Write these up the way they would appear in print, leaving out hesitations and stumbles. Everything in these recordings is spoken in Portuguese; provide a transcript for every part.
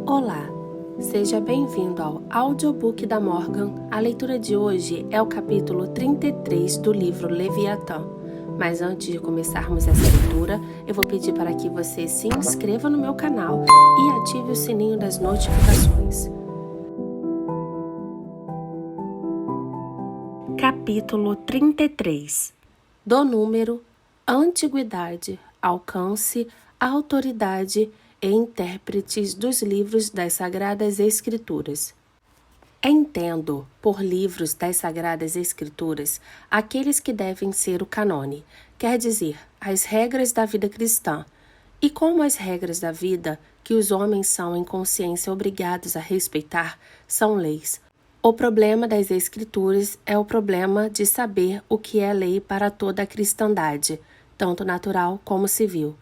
Olá, seja bem-vindo ao Audiobook da Morgan. A leitura de hoje é o capítulo 33 do livro Leviatã. Mas antes de começarmos essa leitura, eu vou pedir para que você se inscreva no meu canal e ative o sininho das notificações. Capítulo 33. Do número, antiguidade, alcance, autoridade e intérpretes dos livros das Sagradas Escrituras. Entendo, por livros das Sagradas Escrituras, aqueles que devem ser o canone, quer dizer, as regras da vida cristã, e como as regras da vida, que os homens são em consciência obrigados a respeitar, são leis. O problema das Escrituras é o problema de saber o que é lei para toda a cristandade, tanto natural como civil.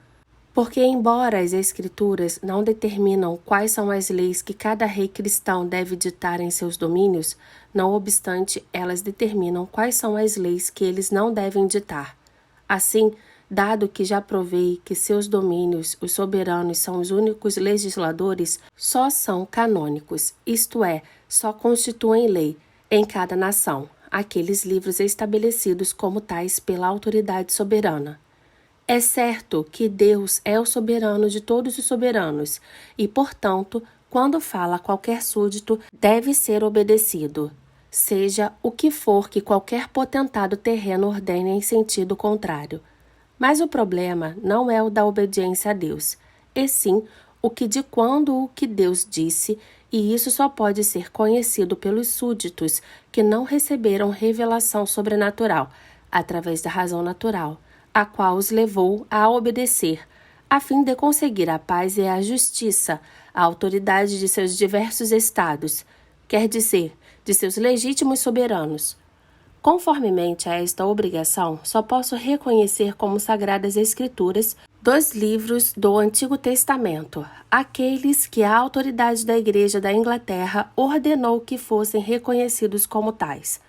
Porque, embora as Escrituras não determinam quais são as leis que cada rei cristão deve ditar em seus domínios, não obstante, elas determinam quais são as leis que eles não devem ditar. Assim, dado que já provei que seus domínios, os soberanos, são os únicos legisladores, só são canônicos, isto é, só constituem lei, em cada nação, aqueles livros estabelecidos como tais pela autoridade soberana. É certo que Deus é o soberano de todos os soberanos e, portanto, quando fala qualquer súdito, deve ser obedecido, seja o que for que qualquer potentado terreno ordene em sentido contrário. Mas o problema não é o da obediência a Deus, e sim o que Deus disse, e isso só pode ser conhecido pelos súditos que não receberam revelação sobrenatural, através da razão natural, a qual os levou a obedecer, a fim de conseguir a paz e a justiça, a autoridade de seus diversos estados, quer dizer, de seus legítimos soberanos. Conformemente a esta obrigação, só posso reconhecer como Sagradas Escrituras dos livros do Antigo Testamento, aqueles que a autoridade da Igreja da Inglaterra ordenou que fossem reconhecidos como tais.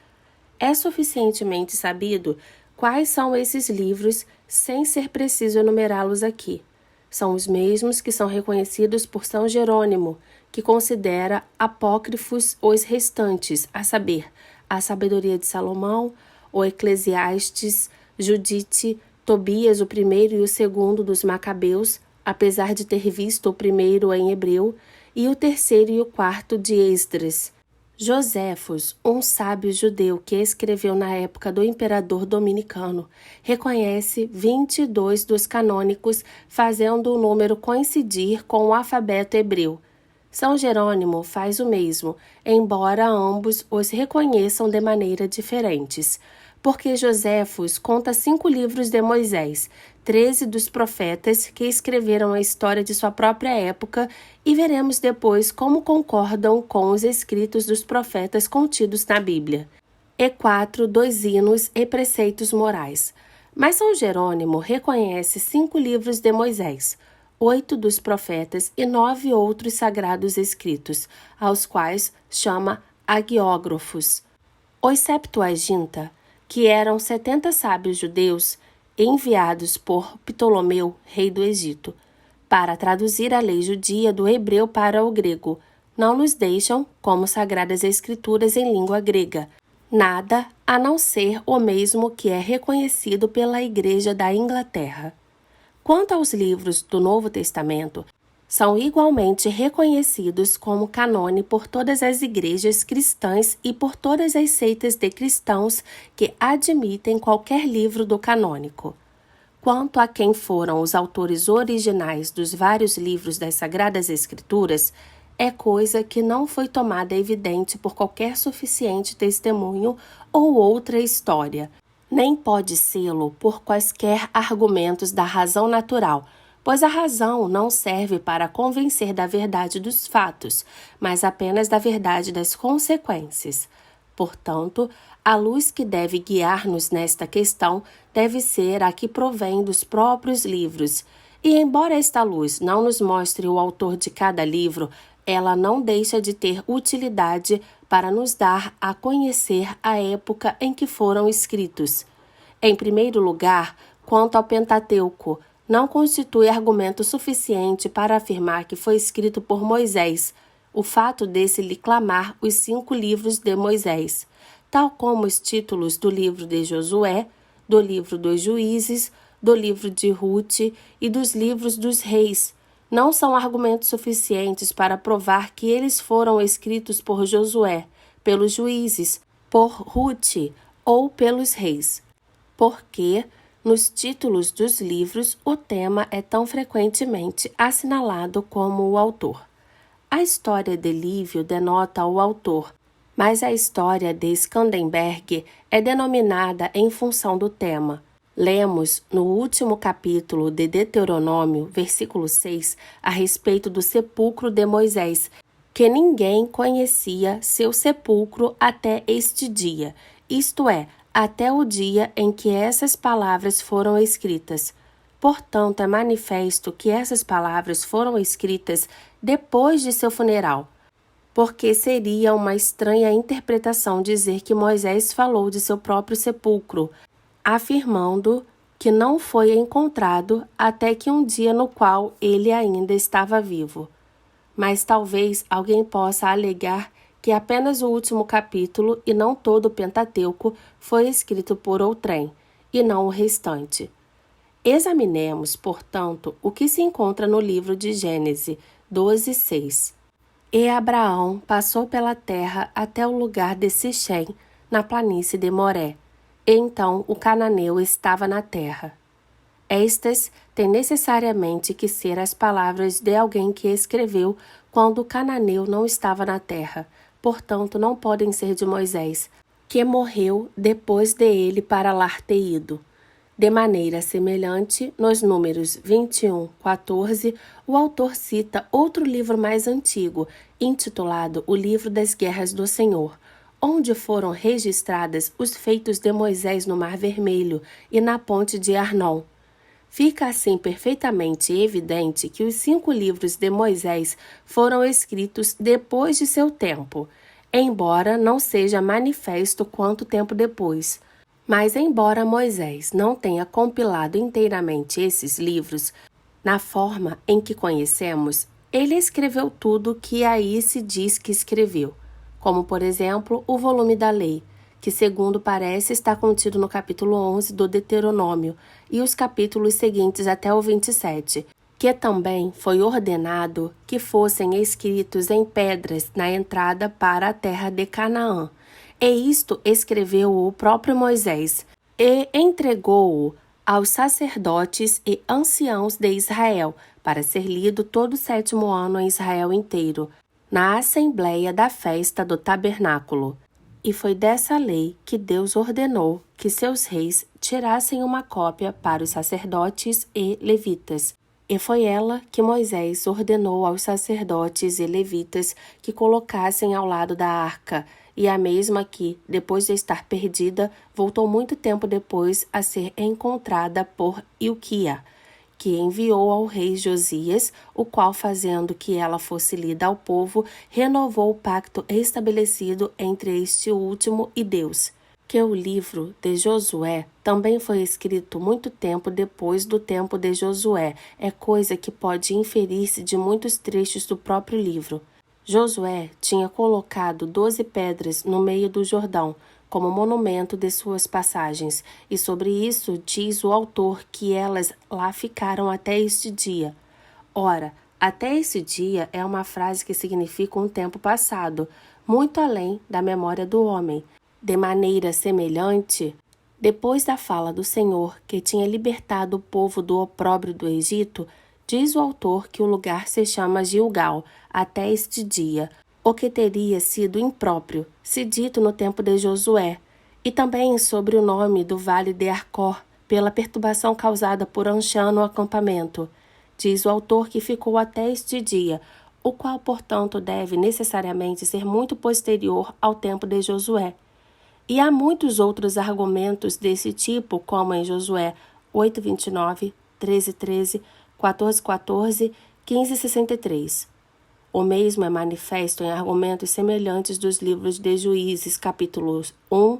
É suficientemente sabido quais são esses livros, sem ser preciso enumerá-los aqui. São os mesmos que são reconhecidos por São Jerônimo, que considera apócrifos os restantes, a saber, a Sabedoria de Salomão, o Eclesiastes, Judite, Tobias, o primeiro e o segundo dos Macabeus, apesar de ter visto o primeiro em hebreu, e o terceiro e o quarto de Esdras. Joséfos, um sábio judeu que escreveu na época do imperador dominicano, reconhece 22 dos canônicos, fazendo o número coincidir com o alfabeto hebreu. São Jerônimo faz o mesmo, embora ambos os reconheçam de maneira diferentes. Porque Joséfos conta 5 livros de Moisés, 13 dos profetas que escreveram a história de sua própria época, e veremos depois como concordam com os escritos dos profetas contidos na Bíblia, e 4 dos hinos e preceitos morais. Mas São Jerônimo reconhece 5 livros de Moisés, 8 dos profetas e 9 outros sagrados escritos, aos quais chama agiógrafos. Os Septuaginta, que eram 70 sábios judeus enviados por Ptolomeu, rei do Egito, para traduzir a lei judia do hebreu para o grego, não nos deixam, como Sagradas Escrituras em língua grega, nada a não ser o mesmo que é reconhecido pela Igreja da Inglaterra. Quanto aos livros do Novo Testamento, são igualmente reconhecidos como canone por todas as igrejas cristãs e por todas as seitas de cristãos que admitem qualquer livro do canônico. Quanto a quem foram os autores originais dos vários livros das Sagradas Escrituras, é coisa que não foi tomada evidente por qualquer suficiente testemunho ou outra história, nem pode sê-lo por quaisquer argumentos da razão natural, pois a razão não serve para convencer da verdade dos fatos, mas apenas da verdade das consequências. Portanto, a luz que deve guiar-nos nesta questão deve ser a que provém dos próprios livros, e embora esta luz não nos mostre o autor de cada livro, ela não deixa de ter utilidade para nos dar a conhecer a época em que foram escritos. Em primeiro lugar, quanto ao Pentateuco, não constitui argumento suficiente para afirmar que foi escrito por Moisés, o fato desse lhe clamar os 5 livros de Moisés, tal como os títulos do livro de Josué, do livro dos Juízes, do livro de Ruth e dos livros dos reis, não são argumentos suficientes para provar que eles foram escritos por Josué, pelos juízes, por Ruth ou pelos reis. Porque, nos títulos dos livros, o tema é tão frequentemente assinalado como o autor. A história de Lívio denota o autor, mas a história de Scanderbeg é denominada em função do tema. Lemos no último capítulo de Deuteronômio, versículo 6, a respeito do sepulcro de Moisés, que ninguém conhecia seu sepulcro até este dia, isto é, até o dia em que essas palavras foram escritas. Portanto, é manifesto que essas palavras foram escritas depois de seu funeral, porque seria uma estranha interpretação dizer que Moisés falou de seu próprio sepulcro, afirmando que não foi encontrado até que um dia no qual ele ainda estava vivo. Mas talvez alguém possa alegar que apenas o último capítulo e não todo o Pentateuco foi escrito por outrem, e não o restante. Examinemos, portanto, o que se encontra no livro de Gênesis 12:6. E Abraão passou pela terra até o lugar de Sichem, na planície de Moré. E então o cananeu estava na terra. Estas têm necessariamente que ser as palavras de alguém que escreveu quando o cananeu não estava na terra, portanto não podem ser de Moisés, que morreu depois de ele para lá ter ido. De maneira semelhante, nos números 21:14, o autor cita outro livro mais antigo, intitulado O Livro das Guerras do Senhor, onde foram registrados os feitos de Moisés no Mar Vermelho e na ponte de Arnon. Fica assim perfeitamente evidente que os 5 livros de Moisés foram escritos depois de seu tempo, embora não seja manifesto quanto tempo depois. Mas embora Moisés não tenha compilado inteiramente esses livros, na forma em que conhecemos, ele escreveu tudo que aí se diz que escreveu, como, por exemplo, o volume da lei, que segundo parece está contido no capítulo 11 do Deuteronômio e os capítulos seguintes até o 27, que também foi ordenado que fossem escritos em pedras na entrada para a terra de Canaã. E isto escreveu o próprio Moisés, e entregou-o aos sacerdotes e anciãos de Israel, para ser lido todo o 7º ano em Israel inteiro, na Assembleia da Festa do Tabernáculo. E foi dessa lei que Deus ordenou que seus reis tirassem uma cópia para os sacerdotes e levitas. E foi ela que Moisés ordenou aos sacerdotes e levitas que colocassem ao lado da arca, e a mesma que, depois de estar perdida, voltou muito tempo depois a ser encontrada por Ilquia, que enviou ao rei Josias, o qual, fazendo que ela fosse lida ao povo, renovou o pacto estabelecido entre este último e Deus. Que o livro de Josué também foi escrito muito tempo depois do tempo de Josué, é coisa que pode inferir-se de muitos trechos do próprio livro. Josué tinha colocado 12 pedras no meio do Jordão, como monumento de suas passagens, e sobre isso diz o autor que elas lá ficaram até este dia. Ora, até esse dia é uma frase que significa um tempo passado, muito além da memória do homem. De maneira semelhante, depois da fala do Senhor, que tinha libertado o povo do opróbrio do Egito, diz o autor que o lugar se chama Gilgal, até este dia, o que teria sido impróprio, se dito no tempo de Josué, e também sobre o nome do vale de Arcor, pela perturbação causada por Anchã no acampamento. Diz o autor que ficou até este dia, o qual, portanto, deve necessariamente ser muito posterior ao tempo de Josué. E há muitos outros argumentos desse tipo, como em Josué 8:29, 13:13, 14:14, 15:63. O mesmo é manifesto em argumentos semelhantes dos livros de Juízes, capítulos 1,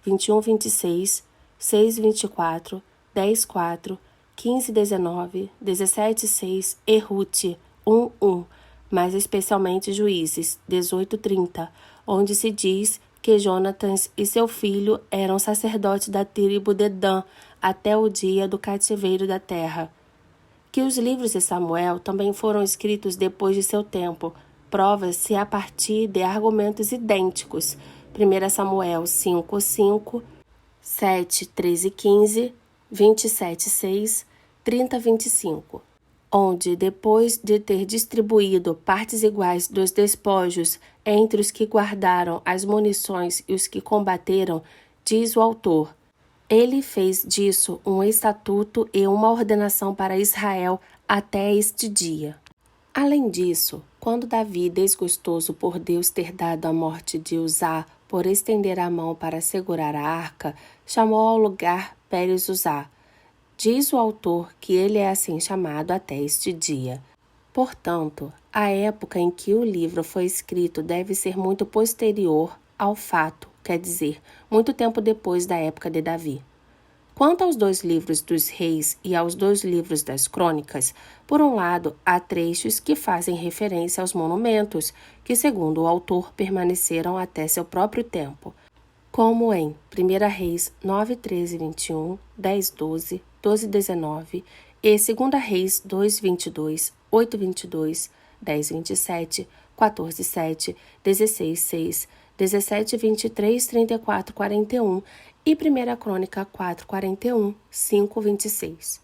21:26, 6:24, 10:4, 15:19, 17:6 e Rute 1:1, mas especialmente Juízes 18:30, onde se diz que Jonatas e seu filho eram sacerdotes da tribo de Dan até o dia do cativeiro da terra. Que os livros de Samuel também foram escritos depois de seu tempo, prova-se a partir de argumentos idênticos. 1 Samuel 5:5, 7:13-15, 27:6, 30:25, onde, depois de ter distribuído partes iguais dos despojos entre os que guardaram as munições e os que combateram, diz o autor: ele fez disso um estatuto e uma ordenação para Israel até este dia. Além disso, quando Davi, desgostoso por Deus ter dado a morte de Uzá por estender a mão para segurar a arca, chamou ao lugar Pérez Uzá. Diz o autor que ele é assim chamado até este dia. Portanto, a época em que o livro foi escrito deve ser muito posterior ao fato, quer dizer, muito tempo depois da época de Davi. Quanto aos 2 livros dos reis e aos 2 livros das crônicas, por um lado, há trechos que fazem referência aos monumentos, que, segundo o autor, permaneceram até seu próprio tempo, como em 1 Reis 9:13-21, 10:12, 12:19 e 2 Reis 2:22, 8:22, 10:27, 14:7, 16:6, 17:23, 34, 41 e 1 Crônica 4:41, 5:26.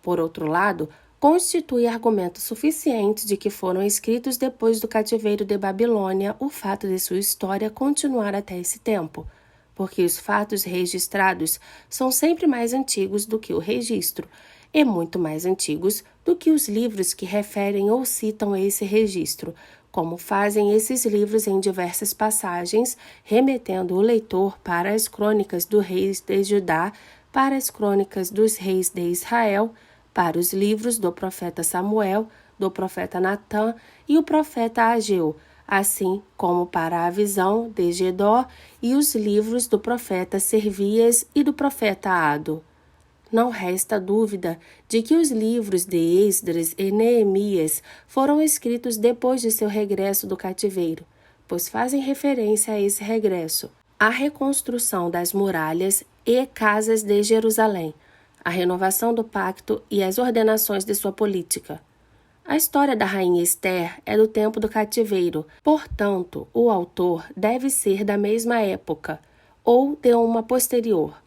Por outro lado, constitui argumento suficiente de que foram escritos depois do cativeiro de Babilônia o fato de sua história continuar até esse tempo, porque os fatos registrados são sempre mais antigos do que o registro, e muito mais antigos do que os livros que referem ou citam esse registro, como fazem esses livros em diversas passagens, remetendo o leitor para as crônicas dos reis de Judá, para as crônicas dos reis de Israel, para os livros do profeta Samuel, do profeta Natã e o profeta Ageu, assim como para a visão de Gedó e os livros do profeta Servias e do profeta Ado. Não resta dúvida de que os livros de Esdras e Neemias foram escritos depois de seu regresso do cativeiro, pois fazem referência a esse regresso, a reconstrução das muralhas e casas de Jerusalém, a renovação do pacto e as ordenações de sua política. A história da rainha Esther é do tempo do cativeiro, portanto, o autor deve ser da mesma época, ou de uma posterior.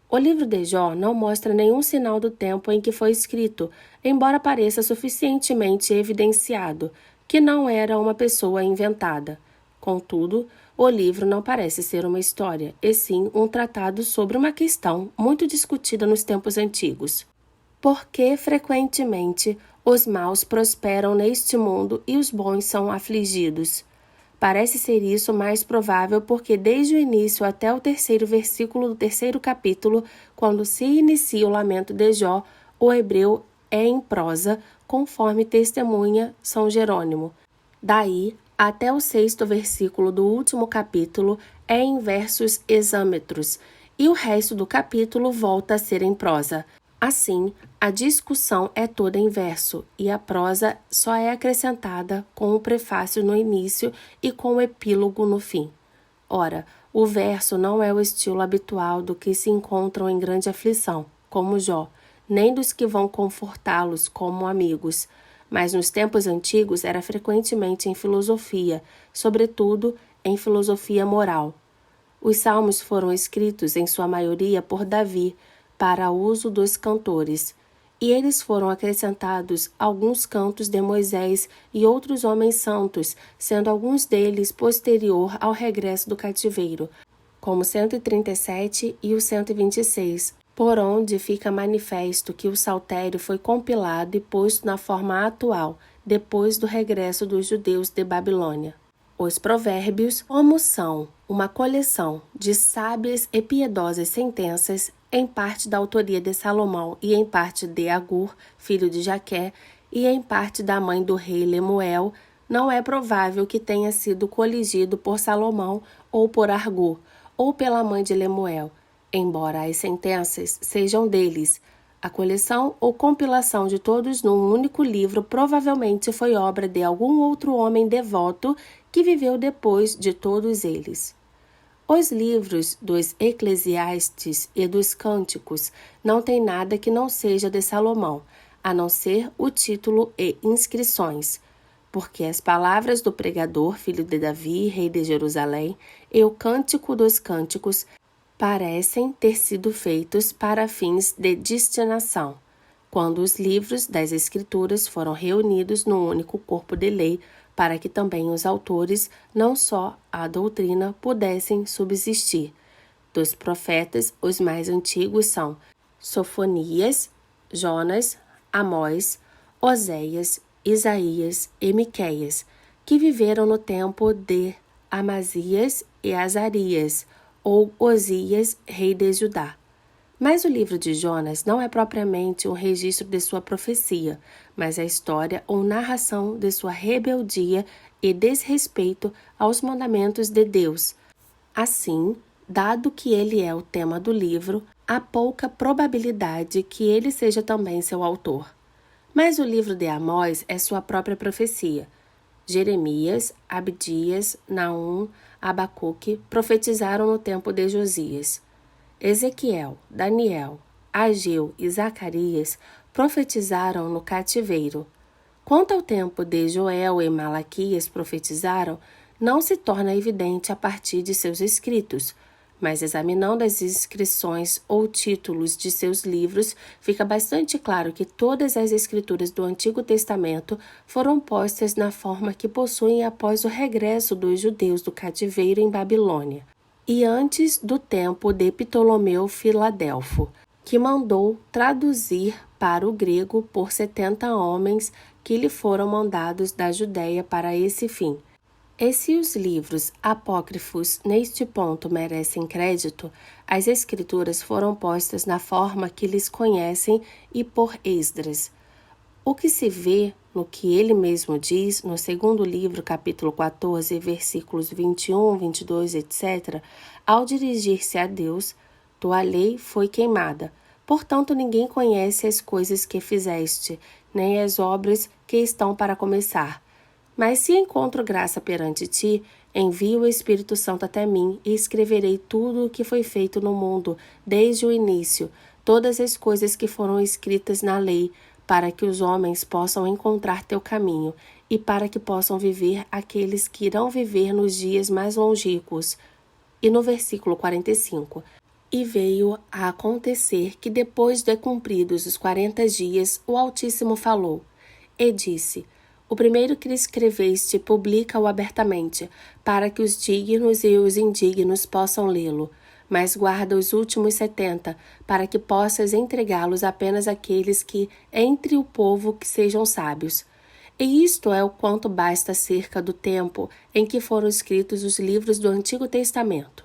O livro de Jó não mostra nenhum sinal do tempo em que foi escrito, embora pareça suficientemente evidenciado que não era uma pessoa inventada. Contudo, o livro não parece ser uma história, e sim um tratado sobre uma questão muito discutida nos tempos antigos. Por que frequentemente os maus prosperam neste mundo e os bons são afligidos? Parece ser isso mais provável porque desde o início até o 3º versículo do 3º capítulo, quando se inicia o lamento de Jó, o hebreu é em prosa, conforme testemunha São Jerônimo. Daí, até o 6º versículo do último capítulo é em versos hexâmetros, e o resto do capítulo volta a ser em prosa. Assim, a discussão é toda em verso, e a prosa só é acrescentada com o prefácio no início e com o epílogo no fim. Ora, o verso não é o estilo habitual do que se encontram em grande aflição, como Jó, nem dos que vão confortá-los como amigos, mas nos tempos antigos era frequentemente em filosofia, sobretudo em filosofia moral. Os salmos foram escritos, em sua maioria, por Davi, para uso dos cantores, e eles foram acrescentados alguns cantos de Moisés e outros homens santos, sendo alguns deles posterior ao regresso do cativeiro, como o 137 e o 126, por onde fica manifesto que o saltério foi compilado e posto na forma atual, depois do regresso dos judeus de Babilônia. Os provérbios, como são uma coleção de sábias e piedosas sentenças, em parte da autoria de Salomão e em parte de Agur, filho de Jaqué, e em parte da mãe do rei Lemuel, não é provável que tenha sido coligido por Salomão ou por Agur, ou pela mãe de Lemuel, embora as sentenças sejam deles. A coleção ou compilação de todos num único livro provavelmente foi obra de algum outro homem devoto que viveu depois de todos eles. Os livros dos Eclesiastes e dos Cânticos não têm nada que não seja de Salomão, a não ser o título e inscrições, porque as palavras do pregador, filho de Davi, rei de Jerusalém, e o Cântico dos Cânticos parecem ter sido feitos para fins de destinação, quando os livros das Escrituras foram reunidos num único corpo de lei, para que também os autores, não só a doutrina, pudessem subsistir. Dos profetas, os mais antigos são Sofonias, Jonas, Amós, Oséias, Isaías e Miqueias, que viveram no tempo de Amazias e Azarias, ou Osias, rei de Judá. Mas o livro de Jonas não é propriamente um registro de sua profecia, mas a história ou narração de sua rebeldia e desrespeito aos mandamentos de Deus. Assim, dado que ele é o tema do livro, há pouca probabilidade que ele seja também seu autor. Mas o livro de Amós é sua própria profecia. Jeremias, Abdias, Naum, Abacuque profetizaram no tempo de Josias. Ezequiel, Daniel, Ageu e Zacarias profetizaram no cativeiro. Quanto ao tempo de Joel e Malaquias profetizaram, não se torna evidente a partir de seus escritos, mas examinando as inscrições ou títulos de seus livros, fica bastante claro que todas as escrituras do Antigo Testamento foram postas na forma que possuem após o regresso dos judeus do cativeiro em Babilônia, e antes do tempo de Ptolomeu Filadelfo, que mandou traduzir para o grego por 70 homens que lhe foram mandados da Judéia para esse fim. E se os livros apócrifos neste ponto merecem crédito, as escrituras foram postas na forma que lhes conhecem e por Esdras. O que se vê no que ele mesmo diz no segundo livro, capítulo 14, versículos 21, 22, etc., ao dirigir-se a Deus, tua lei foi queimada. Portanto, ninguém conhece as coisas que fizeste, nem as obras que estão para começar. Mas se encontro graça perante ti, envia o Espírito Santo até mim e escreverei tudo o que foi feito no mundo, desde o início, todas as coisas que foram escritas na lei, para que os homens possam encontrar teu caminho e para que possam viver aqueles que irão viver nos dias mais longínquos. E no versículo 45, e veio a acontecer que depois de cumpridos os 40 dias, o Altíssimo falou, e disse, o primeiro que escreveste, publica-o abertamente, para que os dignos e os indignos possam lê-lo. Mas guarda os últimos 70, para que possas entregá-los apenas àqueles que, entre o povo, que sejam sábios. E isto é o quanto basta acerca do tempo em que foram escritos os livros do Antigo Testamento.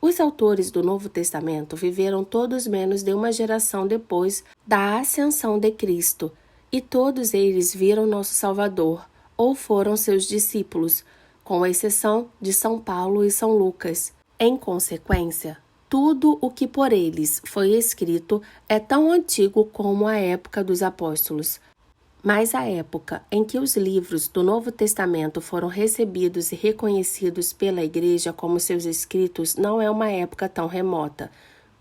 Os autores do Novo Testamento viveram todos menos de uma geração depois da ascensão de Cristo, e todos eles viram nosso Salvador, ou foram seus discípulos, com exceção de São Paulo e São Lucas. Em consequência, tudo o que por eles foi escrito é tão antigo como a época dos apóstolos. Mas a época em que os livros do Novo Testamento foram recebidos e reconhecidos pela Igreja como seus escritos não é uma época tão remota,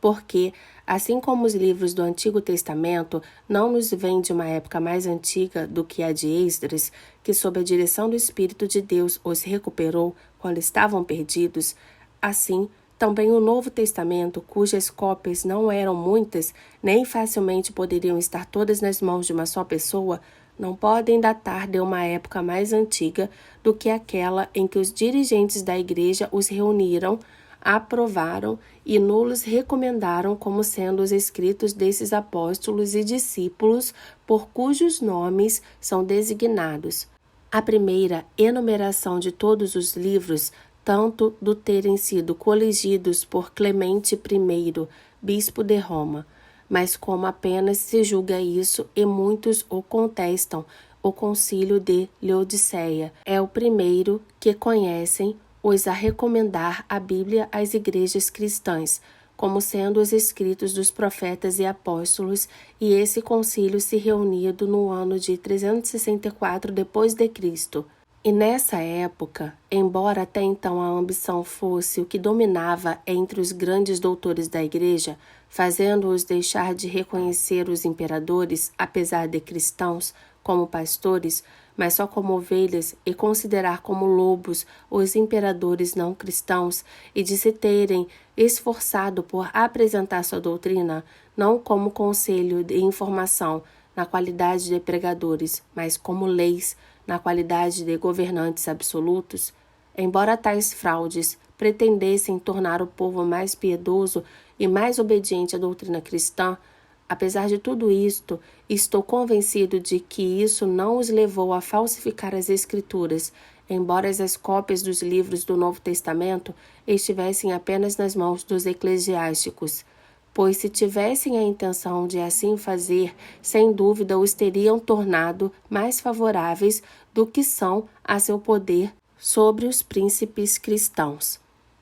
porque, assim como os livros do Antigo Testamento não nos vêm de uma época mais antiga do que a de Esdras, que sob a direção do Espírito de Deus os recuperou quando estavam perdidos, assim, também o Novo Testamento, cujas cópias não eram muitas, nem facilmente poderiam estar todas nas mãos de uma só pessoa, não podem datar de uma época mais antiga do que aquela em que os dirigentes da Igreja os reuniram, aprovaram e nos recomendaram como sendo os escritos desses apóstolos e discípulos por cujos nomes são designados. A primeira enumeração de todos os livros, tanto do terem sido coligidos por Clemente I, bispo de Roma, mas como apenas se julga isso e muitos o contestam, o Concílio de Laodiceia é o primeiro que conhecem os a recomendar a Bíblia às igrejas cristãs, como sendo os escritos dos profetas e apóstolos, e esse concílio se reunido no ano de 364 d.C. E nessa época, embora até então a ambição fosse o que dominava entre os grandes doutores da Igreja, fazendo-os deixar de reconhecer os imperadores, apesar de cristãos, como pastores, mas só como ovelhas, e considerar como lobos os imperadores não cristãos, e de se terem esforçado por apresentar sua doutrina, não como conselho de informação, na qualidade de pregadores, mas como leis, na qualidade de governantes absolutos, embora tais fraudes pretendessem tornar o povo mais piedoso e mais obediente à doutrina cristã, apesar de tudo isto, estou convencido de que isso não os levou a falsificar as Escrituras, embora as cópias dos livros do Novo Testamento estivessem apenas nas mãos dos eclesiásticos, pois se tivessem a intenção de assim fazer, sem dúvida os teriam tornado mais favoráveis do que são a seu poder sobre os príncipes cristãos.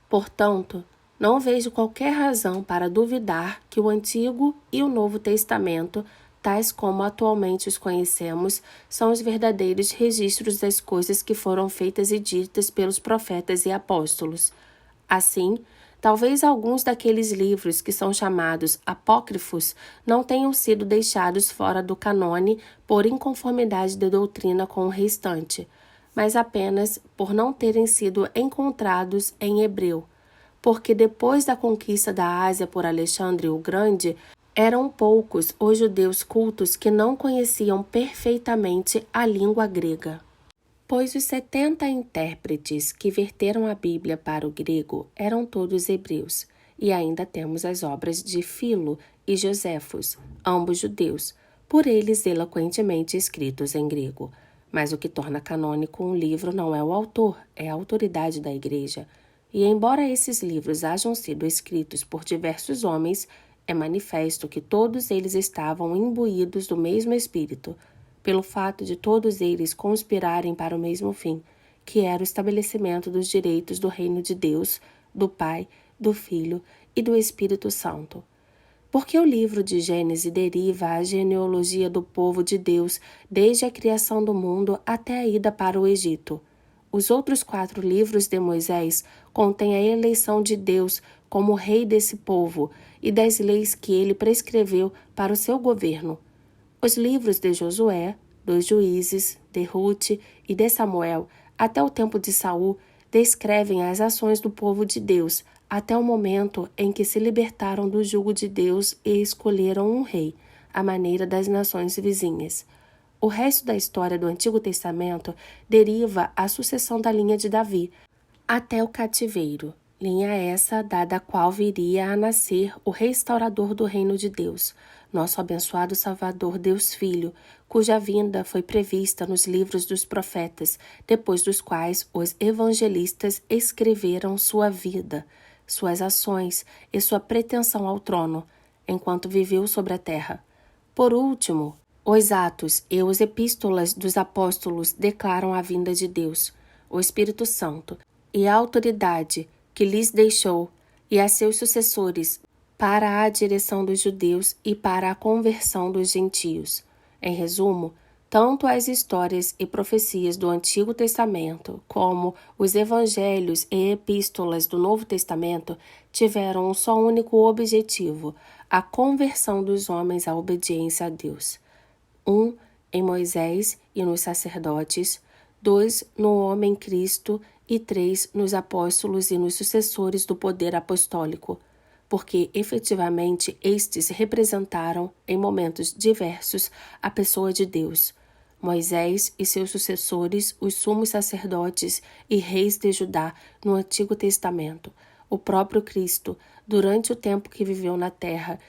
Portanto, não vejo qualquer razão para duvidar que o Antigo e o Novo Testamento, tais como atualmente os conhecemos, são os verdadeiros registros das coisas que foram feitas e ditas pelos profetas e apóstolos. Assim, talvez alguns daqueles livros que são chamados apócrifos não tenham sido deixados fora do canone por inconformidade de doutrina com o restante, mas apenas por não terem sido encontrados em hebreu, porque depois da conquista da Ásia por Alexandre o Grande, eram poucos os judeus cultos que não conheciam perfeitamente a língua grega. Pois os 70 intérpretes que verteram a Bíblia para o grego eram todos hebreus, e ainda temos as obras de Filo e Joséfos, ambos judeus, por eles eloquentemente escritos em grego. Mas o que torna canônico um livro não é o autor, é a autoridade da Igreja. E embora esses livros hajam sido escritos por diversos homens, é manifesto que todos eles estavam imbuídos do mesmo Espírito, pelo fato de todos eles conspirarem para o mesmo fim, que era o estabelecimento dos direitos do reino de Deus, do Pai, do Filho e do Espírito Santo. Porque o livro de Gênesis deriva a genealogia do povo de Deus desde a criação do mundo até a ida para o Egito. Os outros 4 livros de Moisés contêm a eleição de Deus como rei desse povo e das leis que ele prescreveu para o seu governo. Os livros de Josué, dos Juízes, de Rute e de Samuel, até o tempo de Saul, descrevem as ações do povo de Deus até o momento em que se libertaram do jugo de Deus e escolheram um rei, à maneira das nações vizinhas. O resto da história do Antigo Testamento deriva a sucessão da linha de Davi, até o cativeiro, linha essa da qual viria a nascer o restaurador do reino de Deus, nosso abençoado Salvador Deus Filho, cuja vinda foi prevista nos livros dos profetas, depois dos quais os evangelistas escreveram sua vida, suas ações e sua pretensão ao trono, enquanto viveu sobre a terra. Por último, os Atos e os Epístolas dos Apóstolos declaram a vinda de Deus, o Espírito Santo, e a autoridade que lhes deixou e a seus sucessores para a direção dos judeus e para a conversão dos gentios. Em resumo, tanto as histórias e profecias do Antigo Testamento como os evangelhos e epístolas do Novo Testamento tiveram um só único objetivo, a conversão dos homens à obediência a Deus. 1. Em Moisés e nos sacerdotes, 2. No homem Cristo e 3. Nos apóstolos e nos sucessores do poder apostólico, porque efetivamente estes representaram, em momentos diversos, a pessoa de Deus. Moisés e seus sucessores, os sumos sacerdotes e reis de Judá no Antigo Testamento, o próprio Cristo, durante o tempo que viveu na terra,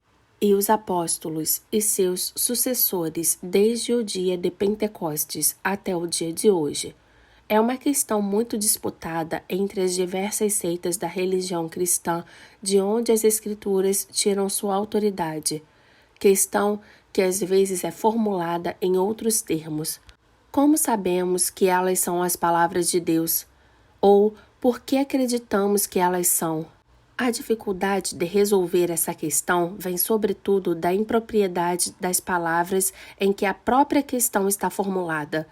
e os apóstolos e seus sucessores desde o dia de Pentecostes até o dia de hoje. É uma questão muito disputada entre as diversas seitas da religião cristã, de onde as Escrituras tiram sua autoridade. Questão que às vezes é formulada em outros termos. Como sabemos que elas são as palavras de Deus? Ou por que acreditamos que elas são? A dificuldade de resolver essa questão vem sobretudo da impropriedade das palavras em que a própria questão está formulada,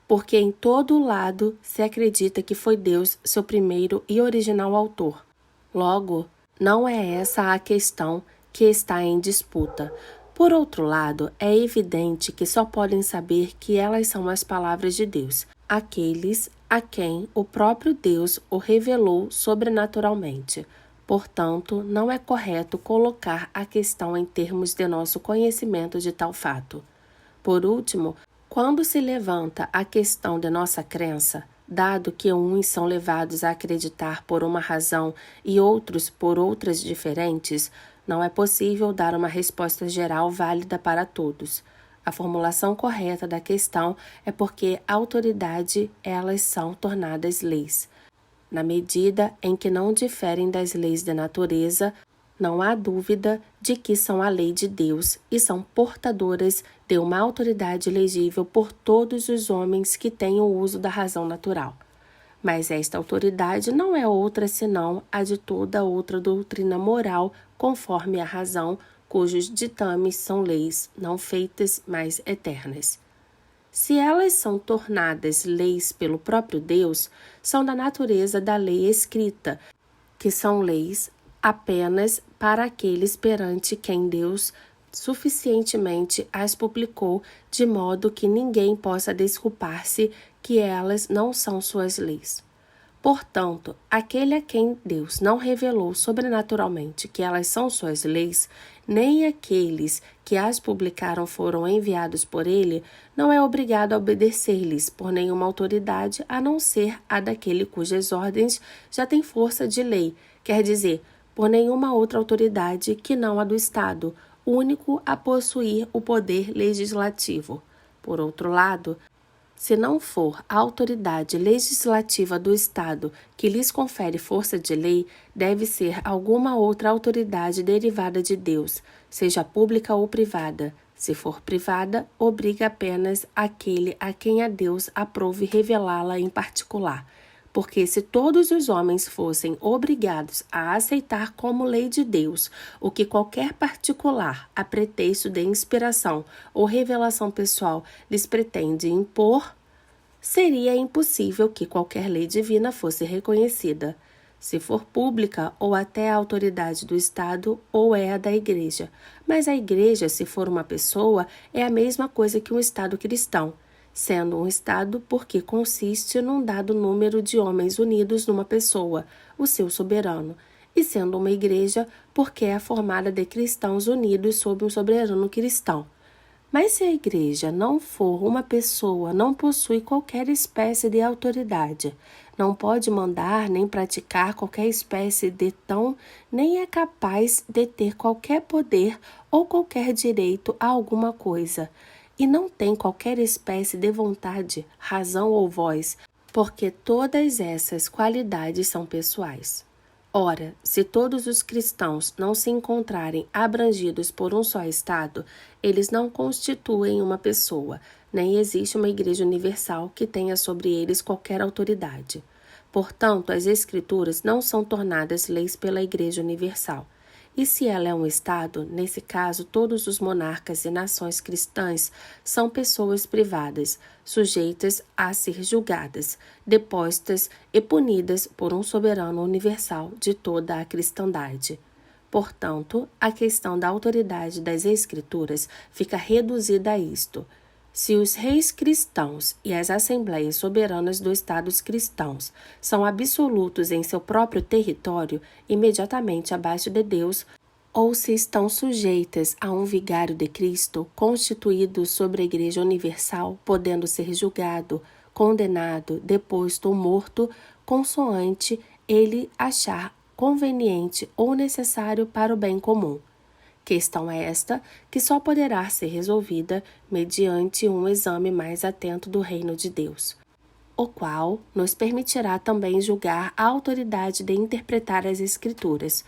porque em todo lado se acredita que foi Deus seu primeiro e original autor. Logo, não é essa a questão que está em disputa. Por outro lado, é evidente que só podem saber que elas são as palavras de Deus, aqueles a quem o próprio Deus o revelou sobrenaturalmente. Portanto, não é correto colocar a questão em termos de nosso conhecimento de tal fato. Por último, quando se levanta a questão de nossa crença, dado que uns são levados a acreditar por uma razão e outros por outras diferentes, não é possível dar uma resposta geral válida para todos. A formulação correta da questão é porque a autoridade elas são tornadas leis. Na medida em que não diferem das leis da natureza, não há dúvida de que são a lei de Deus e são portadoras de uma autoridade elegível por todos os homens que têm o uso da razão natural. Mas esta autoridade não é outra senão a de toda outra doutrina moral conforme a razão, cujos ditames são leis não feitas, mas eternas. Se elas são tornadas leis pelo próprio Deus, são da natureza da lei escrita, que são leis apenas para aqueles perante quem Deus suficientemente as publicou, de modo que ninguém possa desculpar-se que elas não são suas leis. Portanto, aquele a quem Deus não revelou sobrenaturalmente que elas são suas leis, nem aqueles que as publicaram foram enviados por ele, não é obrigado a obedecer-lhes por nenhuma autoridade a não ser a daquele cujas ordens já têm força de lei, quer dizer, por nenhuma outra autoridade que não a do Estado, único a possuir o poder legislativo. Por outro lado, se não for a autoridade legislativa do Estado que lhes confere força de lei, deve ser alguma outra autoridade derivada de Deus, seja pública ou privada. Se for privada, obriga apenas aquele a quem a Deus aprove revelá-la em particular. Porque se todos os homens fossem obrigados a aceitar como lei de Deus o que qualquer particular, a pretexto de inspiração ou revelação pessoal, lhes pretende impor, seria impossível que qualquer lei divina fosse reconhecida, se for pública ou até a autoridade do Estado ou é a da Igreja. Mas a Igreja, se for uma pessoa, é a mesma coisa que um Estado cristão, sendo um Estado porque consiste num dado número de homens unidos numa pessoa, o seu soberano, e sendo uma igreja porque é formada de cristãos unidos sob um soberano cristão. Mas se a igreja não for uma pessoa, não possui qualquer espécie de autoridade, não pode mandar nem praticar qualquer espécie de tão, nem é capaz de ter qualquer poder ou qualquer direito a alguma coisa, e não tem qualquer espécie de vontade, razão ou voz, porque todas essas qualidades são pessoais. Ora, se todos os cristãos não se encontrarem abrangidos por um só Estado, eles não constituem uma pessoa, nem existe uma igreja universal que tenha sobre eles qualquer autoridade. Portanto, as Escrituras não são tornadas leis pela Igreja Universal. E se ela é um Estado, nesse caso todos os monarcas e nações cristãs são pessoas privadas, sujeitas a ser julgadas, depostas e punidas por um soberano universal de toda a cristandade. Portanto, a questão da autoridade das Escrituras fica reduzida a isto. Se os reis cristãos e as assembleias soberanas dos estados cristãos são absolutos em seu próprio território, imediatamente abaixo de Deus, ou se estão sujeitas a um vigário de Cristo, constituído sobre a Igreja Universal, podendo ser julgado, condenado, deposto ou morto, consoante ele achar conveniente ou necessário para o bem comum. Questão esta que só poderá ser resolvida mediante um exame mais atento do reino de Deus, o qual nos permitirá também julgar a autoridade de interpretar as Escrituras,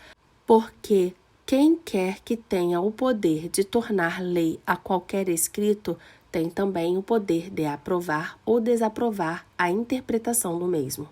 porque quem quer que tenha o poder de tornar lei a qualquer escrito, tem também o poder de aprovar ou desaprovar a interpretação do mesmo.